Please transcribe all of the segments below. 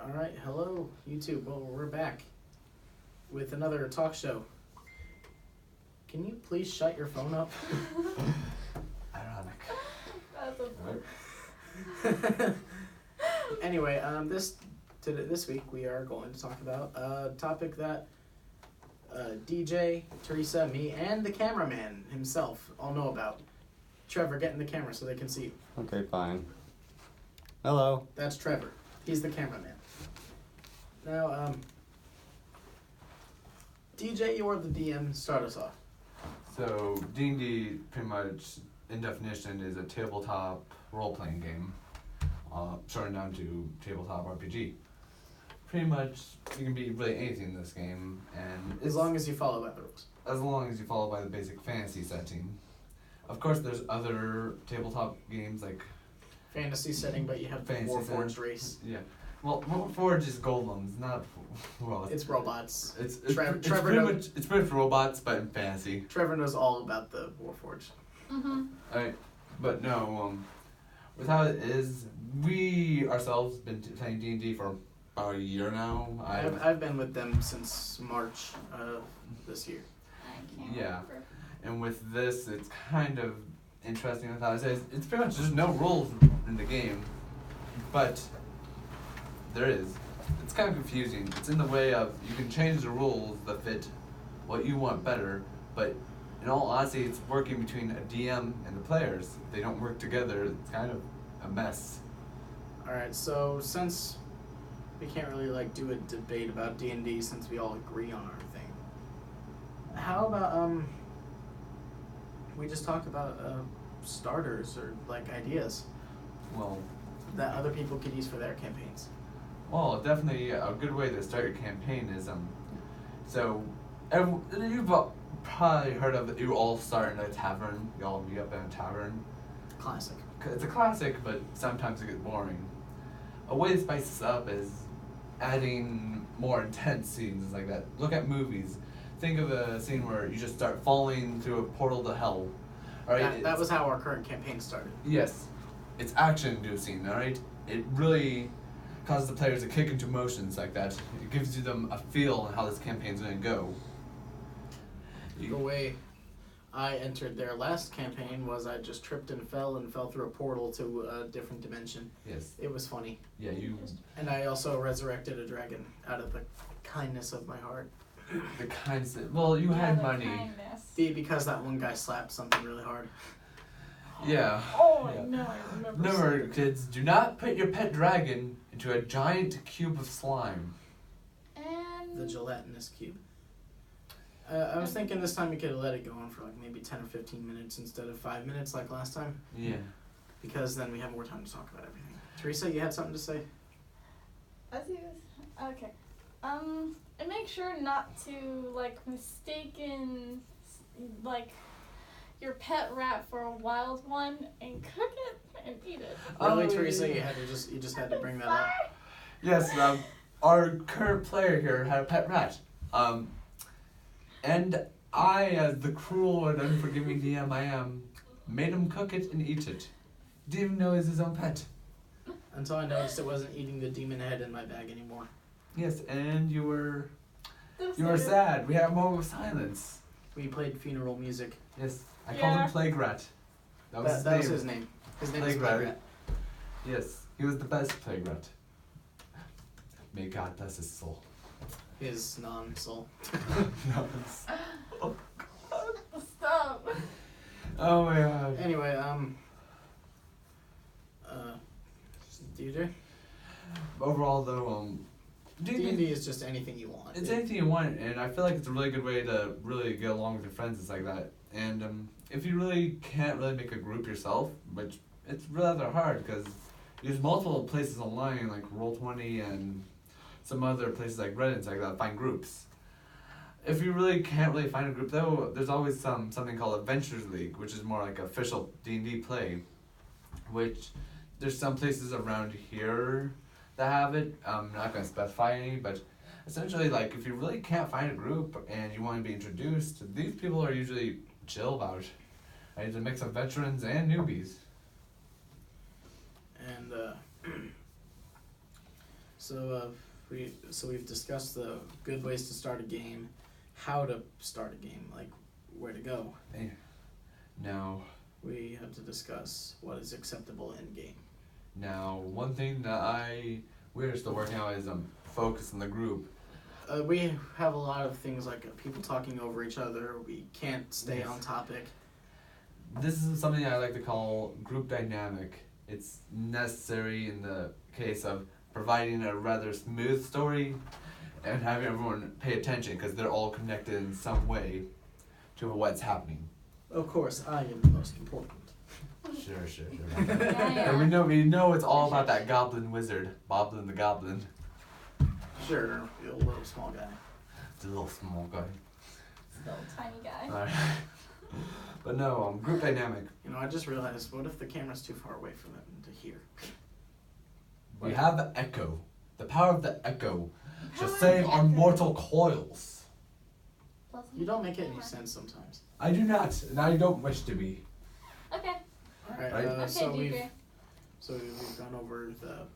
Alright, hello, YouTube. Well, we're back with another talk show. Can you please shut your phone up? Ironic. That's Anyway, this week we are going to talk about a topic that DJ, Teresa, me, and the cameraman himself all know about. Trevor, get in the camera so they can see you. Okay, fine. Hello. That's Trevor. He's the cameraman. Now, DJ, you're the DM. Start us off. So D&D, pretty much in definition, is a tabletop role-playing game, shortened down to tabletop RPG. Pretty much, you can be really anything in this game, and As long as you follow by the rules. as long as you follow by the basic fantasy setting. Of course, there's other tabletop games like Fantasy setting, but you have the Fantasy Warforged setting. race. yeah. Well, Warforged is golems, not well. It's robots. It's Trevor pretty knows- much pretty much robots, but in fantasy. Trevor knows all about the Warforged. Alright, but no, with how it is, we ourselves been playing D&D for about a year now. I've been with them since March of this year. I can't Yeah. remember. And with this, it's kind of interesting with how it says it's pretty much there's no rules in the game, but there is. It's kind of confusing. It's in the way of you can change the rules that fit what you want better, but in all honesty, it's working between a DM and the players. They don't work together. It's kind of a mess. Alright, so since we can't really do a debate about D&D since we all agree on our thing, how about we just talk about starters or ideas Well, that other people could use for their campaigns? definitely a good way to start your campaign is so you've probably heard of it. You all start in a tavern. You all meet up in a tavern. Classic. It's a classic, but sometimes it gets boring. A way to spice this up is adding more intense scenes like that. Look at movies. Think of a scene where you just start falling through a portal to hell. All right. That was how our current campaign started. Yes, it's action-inducing. All right. It really causes the players to kick into motions like that. It gives them a feel on how this campaign's going to go. The way I entered their last campaign was I just tripped and fell through a portal to a different dimension. Yes. It was funny. Yeah. You. And I also resurrected a dragon out of the kindness of my heart. The kinds that. Well, you had money. Because that one guy slapped something really hard. Yeah. Oh, Yeah. no, I remember. Remember, kids, do not put your pet dragon into a giant cube of slime. And The gelatinous cube. I was thinking this time we could let it go on for maybe 10 or 15 minutes instead of 5 minutes like last time. Yeah. Because then we have more time to talk about everything. Teresa, you had something to say? Okay. And make sure not to mistaken your pet rat for a wild one and cook it and eat it. Really, Oh, Teresa, yeah. you just had to bring that up. Yes, our current player here had a pet rat. And I, as the cruel and unforgiving DM I am, made him cook it and eat it. Didn't even know it was his own pet. Until I noticed it wasn't eating the demon head in my bag anymore. Yes, and you were sad. We had a moment of silence. We played funeral music. Yes, I called Yeah. him Plague Rat. That was his name. Was his name. His name was Plague Plague Rat. Rat. Yes, he was the best Plague Rat. May God bless his soul. His non-soul. No, it's- Stop. oh my God. Anyway, DJ? Overall, though, D&D is just anything you want. it's anything you want, and I feel like it's a really good way to really get along with your friends. It's like that, and if you really can't really make a group yourself, which it's rather hard because there's multiple places online like Roll20 and some other places like Reddit and like that find groups. If you really can't really find a group though, there's always something called Adventures League, which is more like official D&D play, which there's some places around here that have it. I'm not going to specify any, but essentially, if you really can't find a group and you want to be introduced, these people are usually chill about it. Right? It's a mix of veterans and newbies. And We've discussed the good ways to start a game, how to start a game, like where to go. Now, We have to discuss what is acceptable in game. one thing that we're still working out is focus in the group. We have a lot of things like people talking over each other. We can't stay Yes. on topic. This is something I like to call group dynamic. It's necessary in the case of providing a rather smooth story and having everyone pay attention because they're all connected in some way to what's happening. Of course, I am the most important. Sure. Yeah. And we know it's all about that goblin wizard, Boblin the Goblin. Sure, the little small guy. The little small guy. Little tiny guy. Alright. But no, group dynamic. I just realized, what if the camera's too far away from them to hear? We have the echo. The power of the echo shall Power of save the our echo. mortal coils. You don't make any sense sometimes. I do not, and I don't wish to be. Okay. Alright, Right. Okay, so we've Deidre. we've gone over the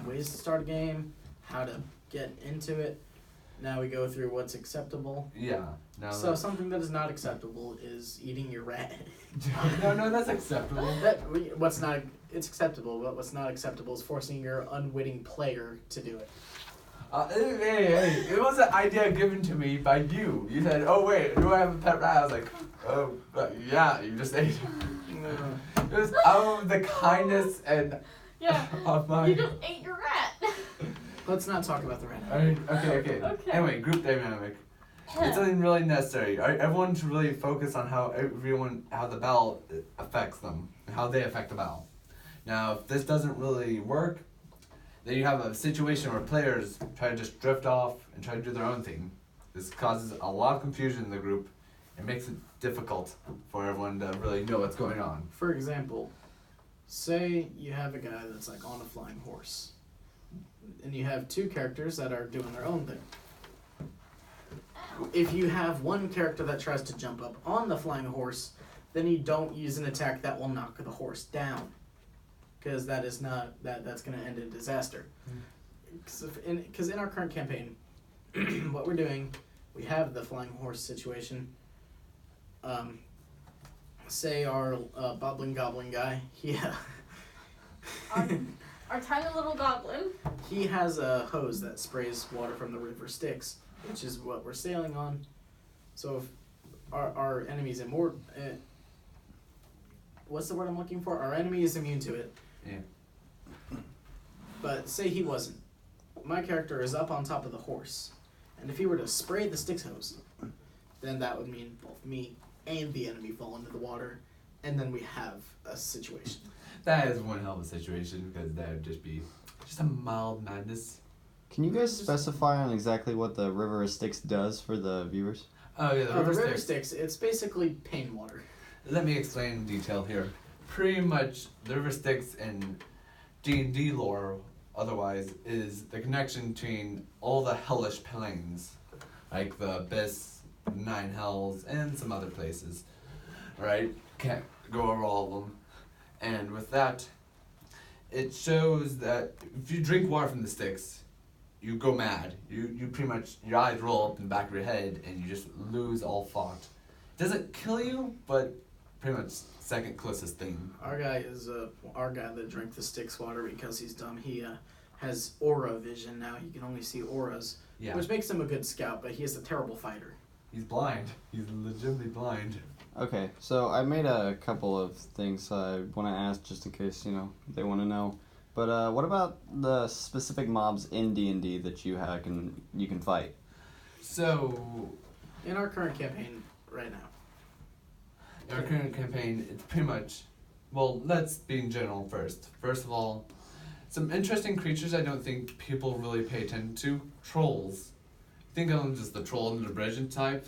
ways to start a game, how to get into it. Now we go through what's acceptable. Yeah. Now So something that is not acceptable is eating your rat. no, that's acceptable. It's acceptable, but what's not acceptable is forcing your unwitting player to do it. Hey, it was an idea given to me by you. You said, "Oh wait, do I have a pet rat?" I was like, "Oh, yeah, you just ate." It was out of the kindness and Yeah. of my. You just ate your rat. Let's not talk about the rat. Okay. Okay. Anyway, group dynamic. It's something really necessary. Everyone should really focus on how the battle affects them, and how they affect the battle. Now, if this doesn't really work, then you have a situation where players try to just drift off and try to do their own thing. This causes a lot of confusion in the group. It makes it difficult for everyone to really know what's going on. For example, say you have a guy that's like on a flying horse, and you have two characters that are doing their own thing. If you have one character that tries to jump up on the flying horse, then you don't use an attack that will knock the horse down, because that's going to end in disaster. Because in our current campaign, what we're doing, we have the flying horse situation. Say our Boblin Goblin guy, Our tiny little goblin. he has a hose that sprays water from the river Styx, which is what we're sailing on. So if our enemy's what's the word I'm looking for? Our enemy is immune to it. Yeah. But say he wasn't. My character is up on top of the horse, and if he were to spray the Styx hose, then that would mean both me and the enemy fall into the water, and then we have a situation. That is one hell of a situation because that would just be a mild madness. Can you guys specify on exactly what the River of Styx does for the viewers? Oh yeah, the The river river Styx. Styx, it's basically pain water. Let me explain in detail here. Pretty much, the river Styx in D&D lore, otherwise, is the connection between all the hellish planes, like the Abyss, Nine Hells, and some other places. Right? Can't go over all of them. And with that, it shows that if you drink water from the Styx, you go mad. You pretty much, your eyes roll up in the back of your head, and you just lose all thought. Doesn't kill you, but pretty much second closest thing. Our guy is our guy that drank the Styx water because he's dumb. He has aura vision now. He can only see auras, Yeah. which makes him a good scout. But he is a terrible fighter. He's blind. He's legitimately blind. Okay, so I made a couple of things I want to ask just in case, they want to know. But what about the specific mobs in D&D that you can fight? So, In our current campaign right now, in our current campaign, it's pretty much, well, let's be in general first. First of all, some interesting creatures I don't think people really pay attention to. Trolls. Think of them as the troll and the Brigid type.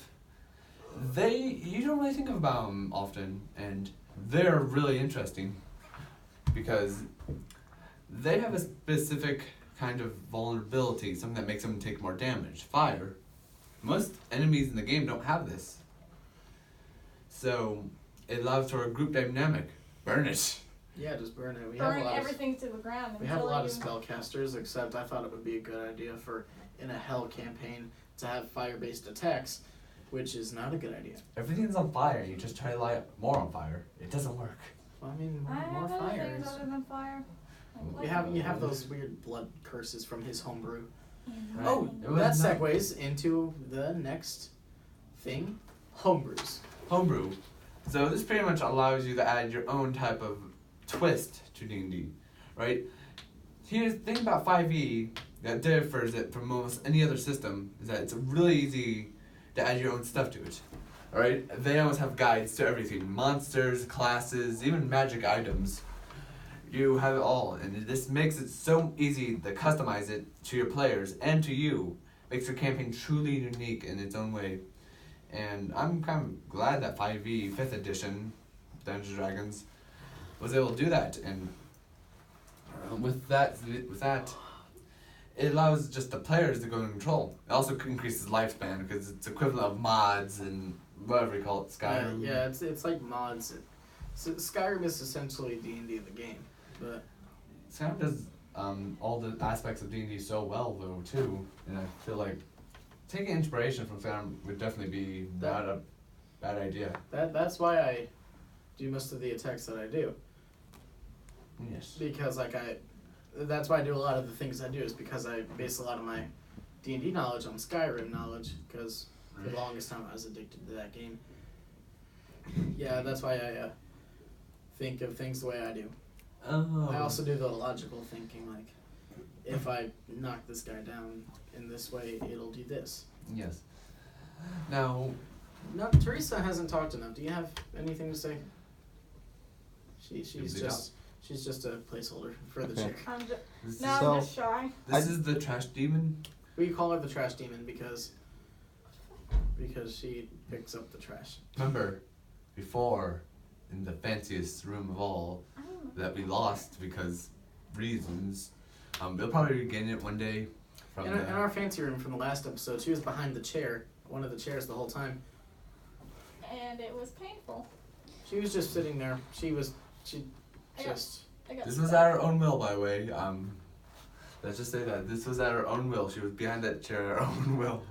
You don't really think about them often, and they're really interesting because they have a specific kind of vulnerability, something that makes them take more damage. Fire. Most enemies in the game don't have this. So, it allows for a group dynamic. Burn it. Yeah, just burn it. burn everything to the ground. We have a until lot of you- spellcasters, except I thought it would be a good idea for in a hell campaign to have fire-based attacks, which is not a good idea. Everything's on fire. You just try to light more on fire. It doesn't work. Well, I mean, I more have other fire. things other than fire. Like You have those weird blood curses from his homebrew. lightning. Oh, It was that not- segues into the next thing, homebrews. Homebrew. So this pretty much allows you to add your own type of twist to D&D, right? Here's the thing about 5e that differs it from almost any other system is that it's really easy to add your own stuff to it. Alright? They always have guides to everything. Monsters, classes, even magic items. You have it all, and this makes it so easy to customize it to your players and to you. Makes your campaign truly unique in its own way. And I'm kind of glad that 5e 5th edition Dungeons & Dragons was able to do that. And with that, it allows just the players to go in control. It also increases lifespan because it's equivalent of mods and whatever you call it, Skyrim. Yeah, it's like mods. Skyrim is essentially D&D the game, but Skyrim does all the aspects of D&D so well though too, and I feel like taking inspiration from Skyrim would definitely be not a bad idea. that's why I do most of the attacks that I do. Yes. Because that's why I do a lot of the things I do, is because I base a lot of my D&D knowledge on Skyrim knowledge, because for the longest time I was addicted to that game. Yeah, that's why I think of things the way I do. Oh. I also do the logical thinking, like, if I knock this guy down in this way, it'll do this. Yes. Now, No, Teresa hasn't talked enough. Do you have anything to say? She's just a placeholder for the Okay. chair. I'm just, this, no, So- I'm just shy. this is the trash demon. We call her the trash demon because she picks up the trash. Remember, before, in the fanciest room of all, that we lost because reasons. They'll probably regain it one day. From In our fancy room from the last episode, she was behind the chair, one of the chairs the whole time. And it was painful. She was just sitting there. She I got- just. I got This was stuck. at her own will, by the way. Let's just say that this was at her own will. She was behind that chair at her own will.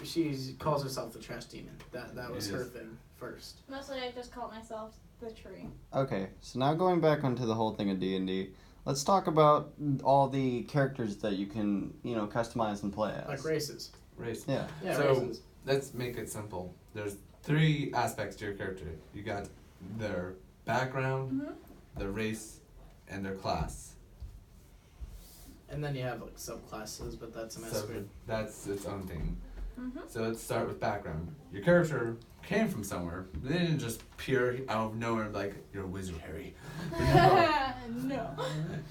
She calls herself the trash demon. That was her Yes. thing first. Mostly I just called myself the tree. Okay, so now going back onto the whole thing of D&D, let's talk about all the characters that you can, customize and play as. Like races. Race. Yeah. Yeah, So- races. Let's make it simple. There's 3 aspects to your character. You got their background, Mm-hmm. their race, and their class. And then you have like subclasses, but that's a mess. So that's its own thing. Mm-hmm. So let's start with background. Your character came from somewhere. They didn't just appear out of nowhere like, you're a wizard, Harry. No.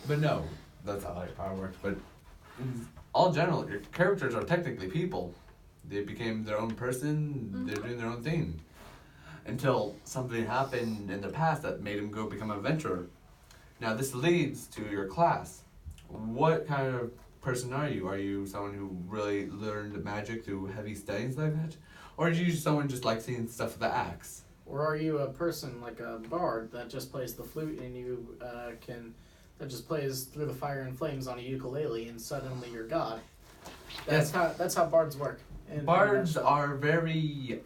But no, that's how high power works. But in all general, your characters are technically people. They became their own person. They're doing their own thing. Until something happened in the past that made them go become an adventurer. Now this leads to your class. What kind of person are you? Are you someone who really learned magic through heavy studies like that? Or are you someone just like seeing stuff with the axe? Or are you a person like a bard that just plays the flute and you that just plays through the fire and flames on a ukulele and suddenly you're God? That's how bards work. Bards are very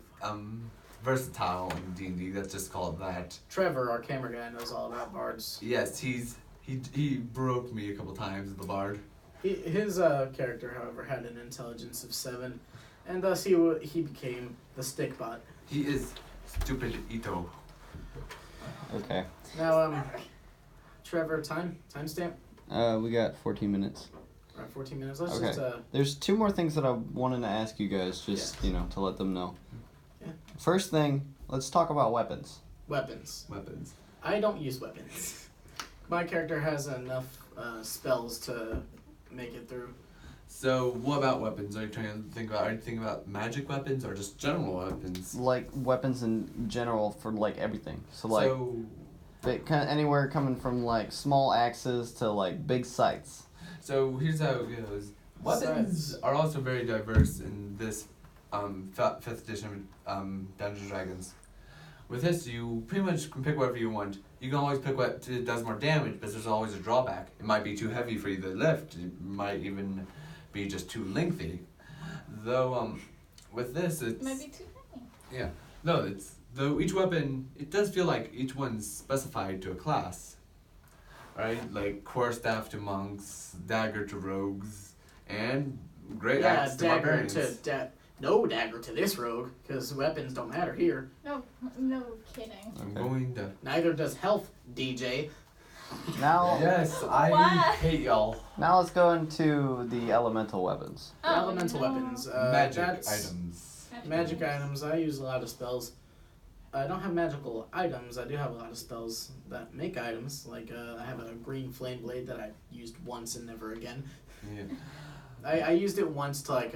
versatile in D&D. Let's just call it that. Trevor, our camera guy, knows all about bards. Yes, he broke me a couple times with the bard. His character, however, had an intelligence of 7, and thus he became the stick bot. He is stupid Ito. Okay. Now, Trevor, timestamp. We got 14 minutes. All right, 14 minutes. Let's Okay. just There's 2 more things that I wanted to ask you guys, just, Yes. to let them know. Yeah. First thing, let's talk about weapons. weapons. Weapons. I don't use weapons. My character has enough spells to make it through. So, what about weapons? Are you thinking about magic weapons or just general weapons? Like, weapons in general for, everything. So, anywhere coming from, small axes to, big scythes. So here's how it goes. Weapons Scythes. are also very diverse in this 5th edition Dungeons & Dragons. With this, you pretty much can pick whatever you want. you can always pick what does more damage, but there's always a drawback. It might be too heavy for you to lift. It might even be just too lengthy. Though, with this, it's... It might be too heavy. Yeah. No, it's... Though each weapon, it does feel like each one's specified to a class. Right? Like, quarterstaff to monks, dagger to rogues, and great axe to dagger barbarians. to no dagger to this rogue, because weapons don't matter here. No kidding. I'm Okay. going to... Neither does health, DJ. Now, Yes, I What? hate y'all. now let's go into the elemental weapons. The elemental weapons. Magic That's items. Magic items. I use a lot of spells. I don't have magical items. I do have a lot of spells that make items. Like I have a green flame blade that I used once and never again. Yeah. I used it once to like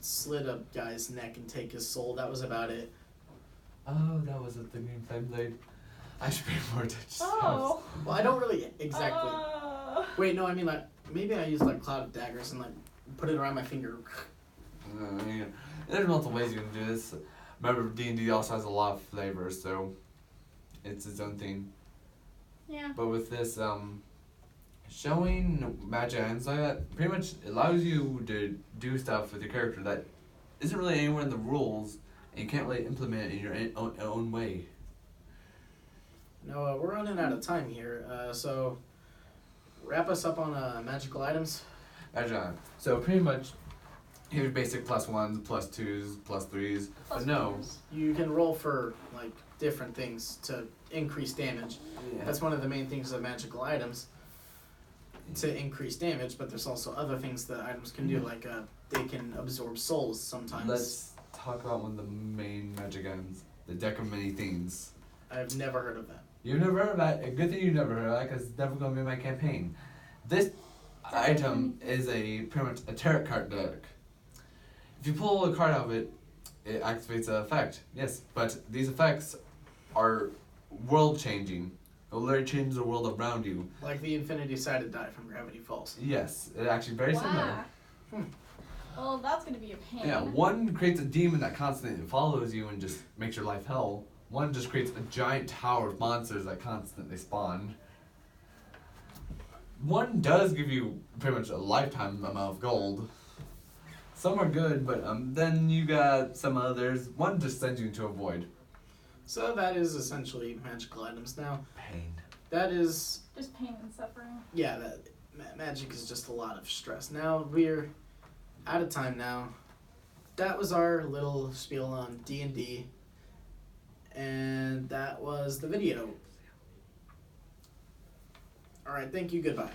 slit a guy's neck and take his soul. That was about it. Oh, that was the green flame blade. I should pay more attention. Oh. Well, I don't really exactly. Wait. Wait, no, I mean like maybe I used like cloud of daggers and like put it around my finger. Yeah. There's multiple ways you can do this. Remember, D&D also has a lot of flavors, so it's its own thing. Yeah. But with this, showing magic items like that pretty much allows you to do stuff with your character that isn't really anywhere in the rules, and you can't really implement it in your own way. No, we're running out of time here. So wrap us up on magical items. Magic item. So pretty much, here's basic +1s, +2s, +3s. But no. You can roll for like different things to increase damage. Yeah. That's one of the main things of magical items, to increase damage. But there's also other things that items can do, like they can absorb souls sometimes. Let's talk about one of the main magic items, the Deck of Many Things. I've never heard of that. You've never heard of that? A good thing you never heard of that, because it's never going to be my campaign. This item is pretty much a tarot card deck. If you pull a card out of it, it activates an effect. Yes, but these effects are world-changing. It will literally change the world around you. Like the infinity-sided die from Gravity Falls. Yes, it's actually very similar. Wow. Well, that's gonna be a pain. Yeah, one creates a demon that constantly follows you and just makes your life hell. One just creates a giant tower of monsters that constantly spawn. One does give you pretty much a lifetime amount of gold. Some are good, but then you got some others. One just sends you into a void. So that is essentially magical items. Now, Pain. that is, Just pain and suffering. yeah, that magic is just a lot of stress. Now, we're out of time now. That was our little spiel on D&D. And that was the video. Alright, thank you, goodbye.